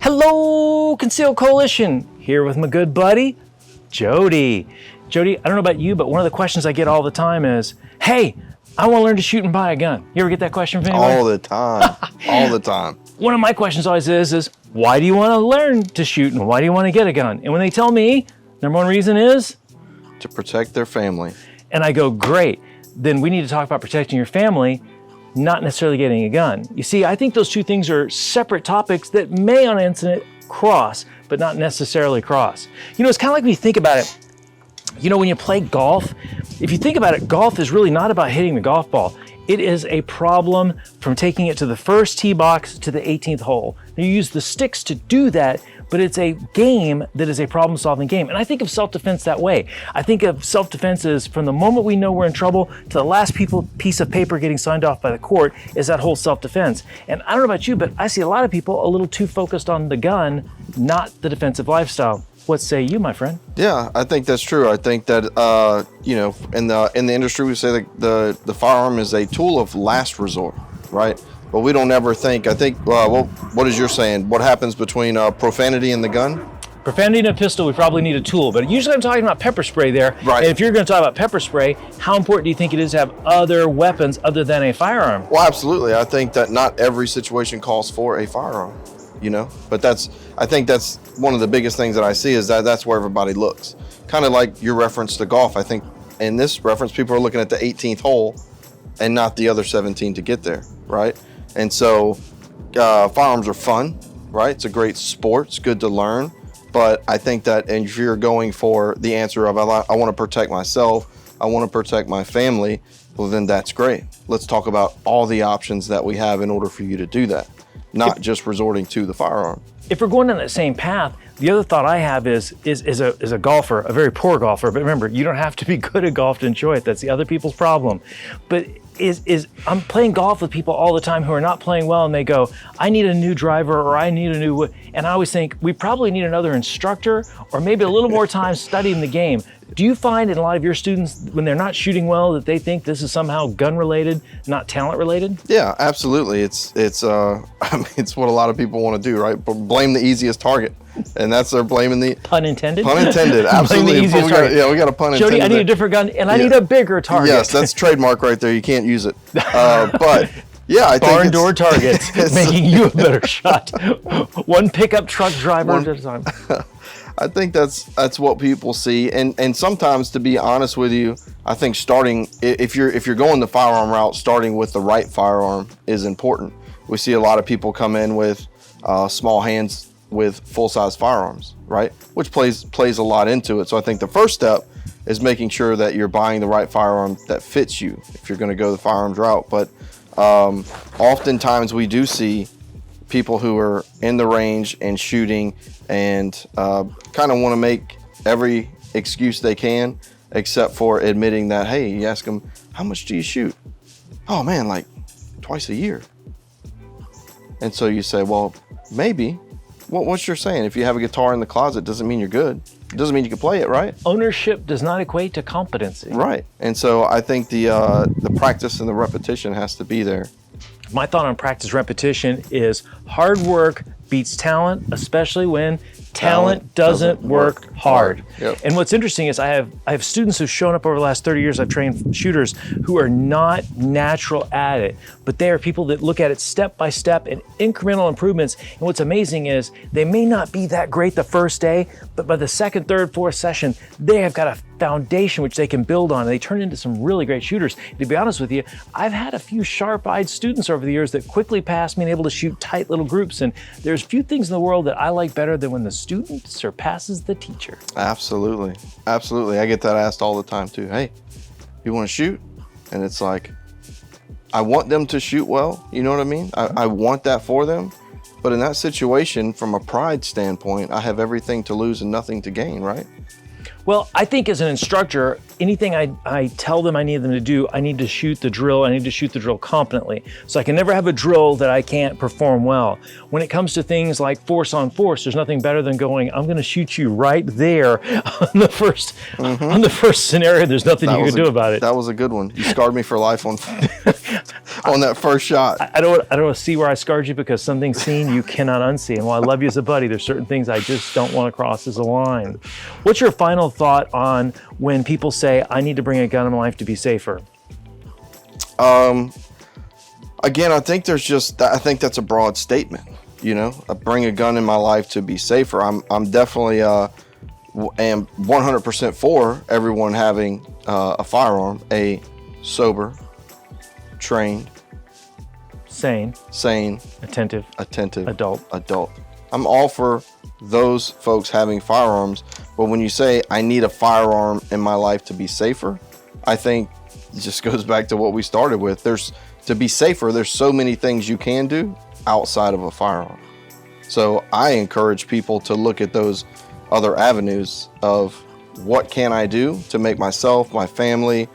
Hello, Conceal Coalition. Here with my good buddy, Jody. Jody, I don't know about you, but one of the questions I get all the time is, hey, I want to learn to shoot and buy a gun. You ever get that question from anyone? All the time. All the time. One of my questions always is, why do you want to learn to shoot and why do you want to get a gun? And when they tell me, number one reason is? To protect their family. And I go, great. Then we need to talk about protecting your family, not necessarily getting a gun. You see, I think those two things are separate topics that may on incident cross, but not necessarily cross. You know, it's kind of like when you think about it, you know, when you play golf, if you think about it, golf is really not about hitting the golf ball. It is a problem from taking it to the first tee box to the 18th hole. Now, you use the sticks to do that, but it's a game that is a problem-solving game. And I think of self-defense that way. I think of self-defense as from the moment we know we're in trouble to the last piece of paper getting signed off by the court is that whole self-defense. And I don't know about you, but I see a lot of people a little too focused on the gun, not the defensive lifestyle. What say you, my friend? Yeah, I think that's true. I think that you know, in the industry, we say that the firearm is a tool of last resort, right? But we don't ever think. I think. Well, what is your saying? What happens between profanity and the gun? Profanity and a pistol, we probably need a tool. But usually, I'm talking about pepper spray there. Right. And if you're going to talk about pepper spray, how important do you think it is to have other weapons other than a firearm? Well, absolutely. I think that not every situation calls for a firearm. You know, but I think that's one of the biggest things that I see is that that's where everybody looks. Kind of like your reference to golf. I think in this reference, people are looking at the 18th hole and not the other 17 to get there, right? And so firearms are fun, right? It's a great sport. It's good to learn. But I think that if you're going for the answer of I want to protect myself, I want to protect my family, well, then that's great. Let's talk about all the options that we have in order for you to do that. Not just resorting to the firearm. If we're going down that same path, the other thought I have is a golfer, a very poor golfer. But remember, you don't have to be good at golf to enjoy it. That's the other people's problem. But I'm playing golf with people all the time who are not playing well, and they go, I need a new driver, or I need a new. And I always think we probably need another instructor, or maybe a little more time studying the game. Do you find in a lot of your students, when they're not shooting well, that they think this is somehow gun-related, not talent-related? Yeah, absolutely. It's I mean, it's what a lot of people want to do, right? But blame the easiest target, and that's they're blaming the pun intended. Pun intended, absolutely. Blame the easiest target. We got a pun intended. Jody, I need a different gun, and I need a bigger target. Yes, that's trademark right there. You can't use it. But yeah, I think barn door targets making you a better shot. One pickup truck driver at a time. I think that's what people see, and sometimes, to be honest with you, I think starting if you're going the firearm route, starting with the right firearm is important. We see a lot of people come in with small hands with full-size firearms, right? Which plays a lot into it. So I think the first step is making sure that you're buying the right firearm that fits you if you're going to go the firearms route. But oftentimes we do see people who are in the range and shooting and kind of want to make every excuse they can except for admitting that, hey, you ask them, how much do you shoot? Oh man, like twice a year. And so you say, well, maybe. What's you're saying? If you have a guitar in the closet, doesn't mean you're good. It doesn't mean you can play it, right? Ownership does not equate to competency. Right. And so I think the practice and the repetition has to be there. My thought on practice repetition is hard work beats talent, especially when talent doesn't work hard. Yep. And what's interesting is I have students who've shown up over the last 30 years. I've trained shooters who are not natural at it, but they are people that look at it step by step and incremental improvements. And what's amazing is they may not be that great the first day, but by the second, third, fourth session, they have got a foundation which they can build on, and they turn into some really great shooters. To be honest with you, I've had a few sharp-eyed students over the years that quickly passed me and able to shoot tight little groups, and there's few things in the world that I like better than when the student surpasses the teacher. Absolutely. Absolutely. I get that asked all the time too. Hey, you want to shoot? And it's like, I want them to shoot well. You know what I mean? I want that for them. But in that situation, from a pride standpoint, I have everything to lose and nothing to gain, right? Well, I think as an instructor, anything I tell them I need them to do, I need to shoot the drill. I need to shoot the drill competently. So I can never have a drill that I can't perform well. When it comes to things like force on force, there's nothing better than going, I'm going to shoot you right there on the first scenario. There's nothing you can do about it. That was a good one. You scarred me for life on on that first shot. I don't want to see where I scarred you, because something seen you cannot unsee. And while I love you as a buddy, there's certain things I just don't want to cross as a line. What's your final thought on when people say, I need to bring a gun in my life to be safer? Again, I think that's a broad statement. You know, bring a gun in my life to be safer. I'm definitely am 100% for everyone having a firearm, a sober, trained, Sane, attentive, adult. I'm all for those folks having firearms, but when you say I need a firearm in my life to be safer, I think it just goes back to what we started with. To be safer, there's so many things you can do outside of a firearm. So I encourage people to look at those other avenues of what can I do to make myself, my family,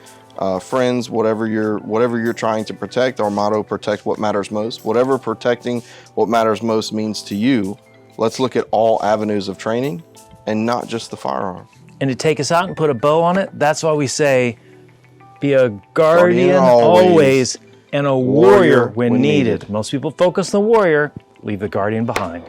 friends, whatever you're trying to protect. Our motto, protect what matters most. Whatever protecting what matters most means to you, let's look at all avenues of training and not just the firearm. And to take us out and put a bow on it, that's why we say, be a guardian always and a warrior when needed. Most people focus on the warrior, leave the guardian behind.